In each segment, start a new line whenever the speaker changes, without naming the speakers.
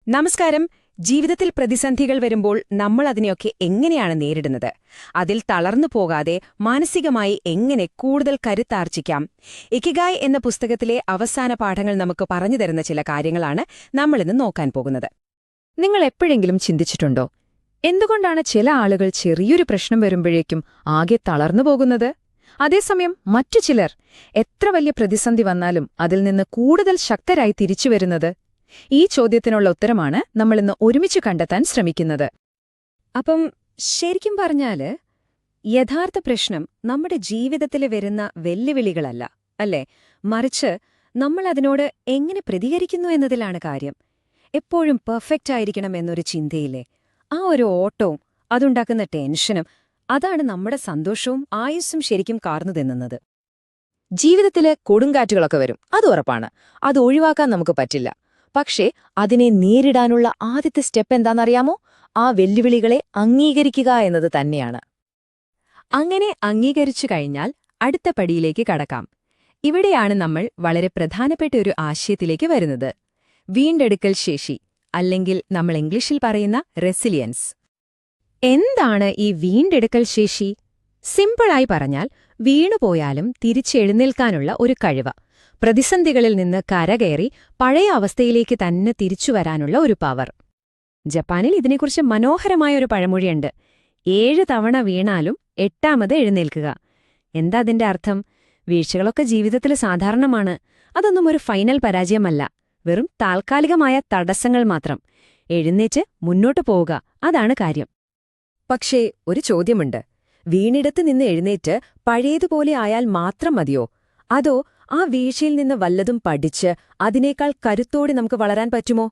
നമസ്കാരം. ജീവിതത്തിൽ പ്രതിസന്ധികൾ വരുമ്പോൾ നമ്മൾ അതിനെയൊക്കെ എങ്ങനെയാണ് നേരിടുന്നത്? അതിൽ തളർന്നു പോകാതെ മാനസികമായി എങ്ങനെ കൂടുതൽ കരുത്താർജിക്കാം? ഇക്കിഗായ് എന്ന പുസ്തകത്തിലെ അവസാന പാഠങ്ങൾ നമുക്ക് പറഞ്ഞു തരുന്ന ചില കാര്യങ്ങളാണ് നമ്മളിന്ന് നോക്കാൻ പോകുന്നത്.
നിങ്ങൾ എപ്പോഴെങ്കിലും ചിന്തിച്ചിട്ടുണ്ടോ, എന്തുകൊണ്ടാണ് ചില ആളുകൾ ചെറിയൊരു പ്രശ്നം വരുമ്പോഴേക്കും ആകെ തളർന്നു പോകുന്നത്? അതേസമയം മറ്റു ചിലർ എത്ര വലിയ പ്രതിസന്ധി വന്നാലും അതിൽ നിന്ന് കൂടുതൽ ശക്തരായി തിരിച്ചുവരുന്നത്? ഈ ചോദ്യത്തിനുള്ള ഉത്തരമാണ് നമ്മളിന്ന് ഒരുമിച്ച് കണ്ടെത്താൻ ശ്രമിക്കുന്നത്.
അപ്പം ശരിക്കും പറഞ്ഞാല് യഥാർത്ഥ പ്രശ്നം നമ്മുടെ ജീവിതത്തിൽ വരുന്ന വെല്ലുവിളികളല്ല, അല്ലേ? മറിച്ച് നമ്മൾ അതിനോട് എങ്ങനെ പ്രതികരിക്കുന്നു എന്നതിലാണ് കാര്യം. എപ്പോഴും പെർഫെക്റ്റ് ആയിരിക്കണം എന്നൊരു ചിന്തയില്ലേ, ആ ഒരു ഓട്ടവും അതുണ്ടാക്കുന്ന ടെൻഷനും അതാണ് നമ്മുടെ സന്തോഷവും ആയുസ്സും ശരിക്കും കാർന്നു തിന്നുന്നത്.
ജീവിതത്തിലെ കൊടുങ്കാറ്റുകളൊക്കെ വരും, അത് ഉറപ്പാണ്. അത് ഒഴിവാക്കാൻ നമുക്ക് പറ്റില്ല. പക്ഷേ അതിനെ നേരിടാനുള്ള ആദ്യത്തെ സ്റ്റെപ്പ് എന്താണെന്നറിയാമോ? ആ വെല്ലുവിളികളെ അംഗീകരിക്കുക എന്നത് തന്നെയാണ്.
അങ്ങനെ അംഗീകരിച്ചു കഴിഞ്ഞാൽ അടുത്ത പടിയിലേക്ക് കടക്കാം. ഇവിടെയാണ് നമ്മൾ വളരെ പ്രധാനപ്പെട്ട ഒരു ആശയത്തിലേക്ക് വരുന്നത്: വീണ്ടെടുക്കൽ ശേഷി, അല്ലെങ്കിൽ നമ്മൾ ഇംഗ്ലീഷിൽ പറയുന്ന റെസിലിയൻസ്. എന്താണ് ഈ വീണ്ടെടുക്കൽ ശേഷി? സിമ്പിളായി പറഞ്ഞാൽ, വീണുപോയാലും തിരിച്ചെഴുന്നേൽക്കാനുള്ള ഒരു കഴിവ്, പ്രതിസന്ധികളിൽ നിന്ന് കരകയറി പഴയ അവസ്ഥയിലേക്ക് തന്നെ തിരിച്ചുവരാനുള്ള ഒരു പവർ. ജപ്പാനിൽ ഇതിനെക്കുറിച്ച് മനോഹരമായ ഒരു പഴമൊഴിയുണ്ട്: 7 തവണ വീണാലും 8ാമത് എഴുന്നേൽക്കുക. എന്താ അതിന്റെ അർത്ഥം? വീഴ്ചകളൊക്കെ ജീവിതത്തിൽ സാധാരണമാണ്. അതൊന്നും ഒരു ഫൈനൽ പരാജയമല്ല, വെറും താൽക്കാലികമായ തടസ്സങ്ങൾ മാത്രം. എഴുന്നേറ്റ് മുന്നോട്ടു പോവുക, അതാണ് കാര്യം. പക്ഷേ ഒരു ചോദ്യമുണ്ട്: വീണിടത്ത് നിന്ന് എഴുന്നേറ്റ് പഴയതുപോലെ ആയാൽ മാത്രം മതിയോ? അതോ ആ വീഴ്ചയിൽ നിന്ന് വല്ലതും പഠിച്ച് അതിനേക്കാൾ കരുത്തോടെ നമുക്ക് വളരാൻ പറ്റുമോ?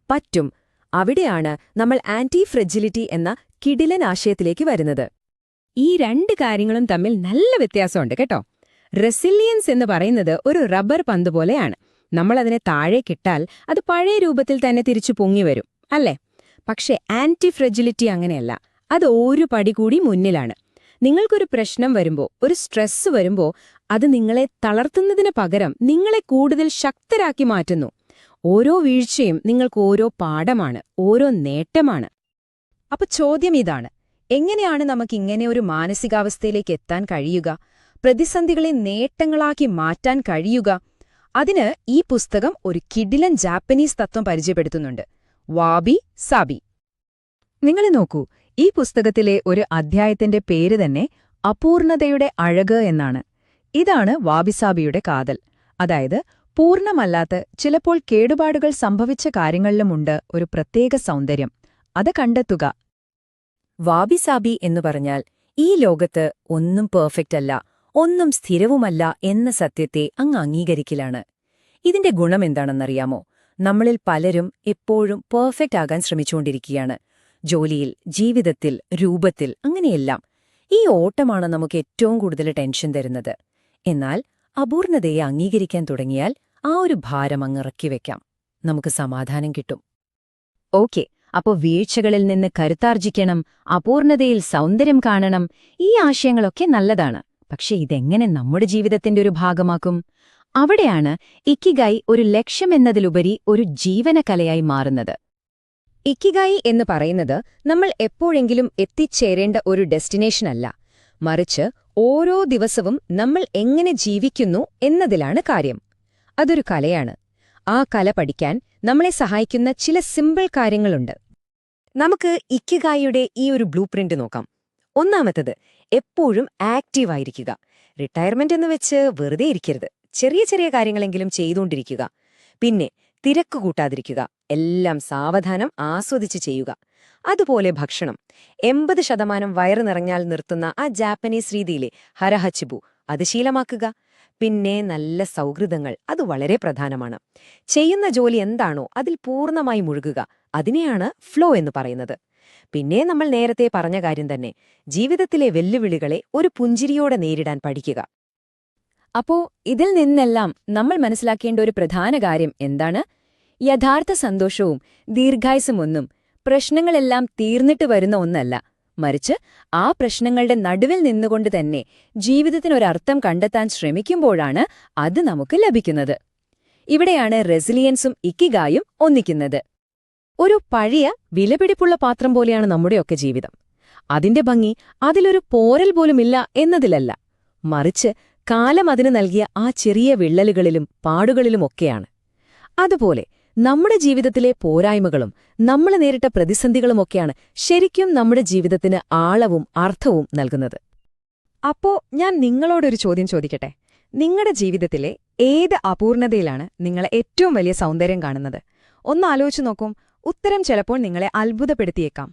പറ്റും. അവിടെയാണ് നമ്മൾ ആന്റി ഫ്രെജിലിറ്റി എന്ന കിടിലൻ ആശയത്തിലേക്ക് വരുന്നത്. ഈ രണ്ട് കാര്യങ്ങളും തമ്മിൽ നല്ല വ്യത്യാസമുണ്ട് കേട്ടോ. റെസിലിയൻസ് എന്ന് പറയുന്നത് ഒരു റബ്ബർ പന്ത് പോലെയാണ്. നമ്മളതിനെ താഴേക്കിട്ടാൽ അത് പഴയ രൂപത്തിൽ തന്നെ തിരിച്ചു പൊങ്ങിവരും, അല്ലേ? പക്ഷേ ആന്റി ഫ്രെജിലിറ്റി അങ്ങനെയല്ല. അത് ഒരു പടി കൂടി മുന്നിലാണ്. നിങ്ങൾക്കൊരു പ്രശ്നം വരുമ്പോ, ഒരു സ്ട്രെസ് വരുമ്പോ, അത് നിങ്ങളെ തളർത്തുന്നതിന് പകരം നിങ്ങളെ കൂടുതൽ ശക്തരാക്കി മാറ്റുന്നു. ഓരോ വീഴ്ചയും നിങ്ങൾക്ക് ഓരോ പാഠമാണ്, ഓരോ നേട്ടമാണ്. അപ്പൊ ചോദ്യം ഇതാണ്: എങ്ങനെയാണ് നമുക്കിങ്ങനെ ഒരു മാനസികാവസ്ഥയിലേക്ക് എത്താൻ കഴിയുക? പ്രതിസന്ധികളെ നേട്ടങ്ങളാക്കി മാറ്റാൻ കഴിയുക? അതിന് ഈ പുസ്തകം ഒരു കിടിലൻ ജാപ്പനീസ് തത്വം പരിചയപ്പെടുത്തുന്നുണ്ട്: വാബി സാബി. നിങ്ങൾ നോക്കൂ, ഈ പുസ്തകത്തിലെ ഒരു അധ്യായത്തിന്റെ പേര് തന്നെ അപൂർണതയുടെ അഴക് എന്നാണ്. ഇതാണ് വാബിസാബിയുടെ കാതൽ. അതായത്, പൂർണ്ണമല്ലാത്ത, ചിലപ്പോൾ കേടുപാടുകൾ സംഭവിച്ച കാര്യങ്ങളിലുമുണ്ട് ഒരു പ്രത്യേക സൗന്ദര്യം. അത് കണ്ടെത്തുക. വാബിസാബി എന്നു പറഞ്ഞാൽ ഈ ലോകത്ത് ഒന്നും പെർഫെക്റ്റ് അല്ല, ഒന്നും സ്ഥിരവുമല്ല എന്ന സത്യത്തെ അങ്ങ് അംഗീകരിക്കലാണ്. ഇതിന്റെ ഗുണമെന്താണെന്നറിയാമോ? നമ്മളിൽ പലരും എപ്പോഴും പെർഫെക്റ്റ് ആകാൻ ശ്രമിച്ചുകൊണ്ടിരിക്കുകയാണ്. ജോലിയിൽ, ജീവിതത്തിൽ, രൂപത്തിൽ, അങ്ങനെയെല്ലാം. ഈ ഓട്ടമാണ് നമുക്ക് ഏറ്റവും കൂടുതൽ ടെൻഷൻ തരുന്നത്. എന്നാൽ അപൂർണതയെ അംഗീകരിക്കാൻ തുടങ്ങിയാൽ ആ ഒരു ഭാരം അങ്ങിറക്കിവെക്കാം. നമുക്ക് സമാധാനം കിട്ടും. ഓക്കെ, അപ്പോ വീഴ്ചകളിൽ നിന്ന് കരുത്താർജിക്കണം, അപൂർണതയിൽ സൗന്ദര്യം കാണണം, ഈ ആശയങ്ങളൊക്കെ നല്ലതാണ്. പക്ഷെ ഇതെങ്ങനെ നമ്മുടെ ജീവിതത്തിന്റെ ഒരു ഭാഗമാക്കും? അവിടെയാണ് ഇക്കിഗായ് ഒരു ലക്ഷ്യമെന്നതിലുപരി ഒരു ജീവനകലയായി മാറുന്നത്. ഇക്കിഗായി എന്ന് പറയുന്നത് നമ്മൾ എപ്പോഴെങ്കിലും എത്തിച്ചേരേണ്ട ഒരു ഡെസ്റ്റിനേഷനല്ല, മറിച്ച് ഓരോ ദിവസവും നമ്മൾ എങ്ങനെ ജീവിക്കുന്നു എന്നതിലാണ് കാര്യം. അതൊരു കലയാണ്. ആ കല പഠിക്കാൻ നമ്മളെ സഹായിക്കുന്ന ചില സിമ്പിൾ കാര്യങ്ങളുണ്ട്. നമുക്ക് ഇക്കിഗായിയുടെ ഈ ഒരു ബ്ലൂ പ്രിന്റ് നോക്കാം. ഒന്നാമത്തത്, എപ്പോഴും ആക്റ്റീവായിരിക്കുക. റിട്ടയർമെന്റ് എന്ന് വെച്ച് വെറുതെ ഇരിക്കരുത്. ചെറിയ ചെറിയ കാര്യങ്ങളെങ്കിലും ചെയ്തുകൊണ്ടിരിക്കുക. പിന്നെ തിരക്ക് കൂട്ടാതിരിക്കുക. എല്ലാം സാവധാനം ആസ്വദിച്ച് ചെയ്യുക. അതുപോലെ ഭക്ഷണം. 80% വയറ് നിറഞ്ഞാൽ നിർത്തുന്ന ആ ജാപ്പനീസ് രീതിയിലെ ഹരഹച്ചിബു, അത് ശീലമാക്കുക. പിന്നെ നല്ല സൗഹൃദങ്ങൾ, അത് വളരെ പ്രധാനമാണ്. ചെയ്യുന്ന ജോലി എന്താണോ അതിൽ പൂർണ്ണമായി മുഴുകുക. അതിനെയാണ് ഫ്ലോ എന്ന് പറയുന്നത്. പിന്നെ നമ്മൾ നേരത്തെ പറഞ്ഞ കാര്യം തന്നെ, ജീവിതത്തിലെ വെല്ലുവിളികളെ ഒരു പുഞ്ചിരിയോടെ നേരിടാൻ പഠിക്കുക. അപ്പോ ഇതിൽ നിന്നെല്ലാം നമ്മൾ മനസ്സിലാക്കേണ്ട ഒരു പ്രധാന കാര്യം എന്താണ്? യഥാർത്ഥ സന്തോഷവും ദീർഘായുസ്സുമൊന്നും പ്രശ്നങ്ങളെല്ലാം തീർന്നിട്ട് വരുന്ന ഒന്നല്ല, മറിച്ച് ആ പ്രശ്നങ്ങളുടെ നടുവിൽ നിന്നുകൊണ്ട് തന്നെ ജീവിതത്തിനൊരർത്ഥം കണ്ടെത്താൻ ശ്രമിക്കുമ്പോഴാണ് അത് നമുക്ക് ലഭിക്കുന്നത്. ഇവിടെയാണ് റെസിലിയൻസും ഇക്കിഗായും ഒന്നിക്കുന്നത്. ഒരു പഴയ വിലപിടിപ്പുള്ള പാത്രം പോലെയാണ് നമ്മുടെയൊക്കെ ജീവിതം. അതിന്റെ ഭംഗി അതിലൊരു പോരൽ പോലുമില്ല എന്നതിലല്ല, മറിച്ച് കാലം അതിന് നൽകിയ ആ ചെറിയ വിള്ളലുകളിലും പാടുകളിലുമൊക്കെയാണ്. അതുപോലെ നമ്മുടെ ജീവിതത്തിലെ പോരായ്മകളും നമ്മൾ നേരിട്ട പ്രതിസന്ധികളുമൊക്കെയാണ് ശരിക്കും നമ്മുടെ ജീവിതത്തിന് ആളവും അർത്ഥവും നൽകുന്നത്.
അപ്പോ ഞാൻ നിങ്ങളോടൊരു ചോദ്യം ചോദിക്കട്ടെ. നിങ്ങളുടെ ജീവിതത്തിലെ ഏത് അപൂർണതയിലാണ് നിങ്ങളെ ഏറ്റവും വലിയ സൗന്ദര്യം കാണുന്നത്? ഒന്ന് ആലോചിച്ചു നോക്കൂ. ഉത്തരം ചിലപ്പോൾ നിങ്ങളെ അത്ഭുതപ്പെടുത്തിയേക്കാം.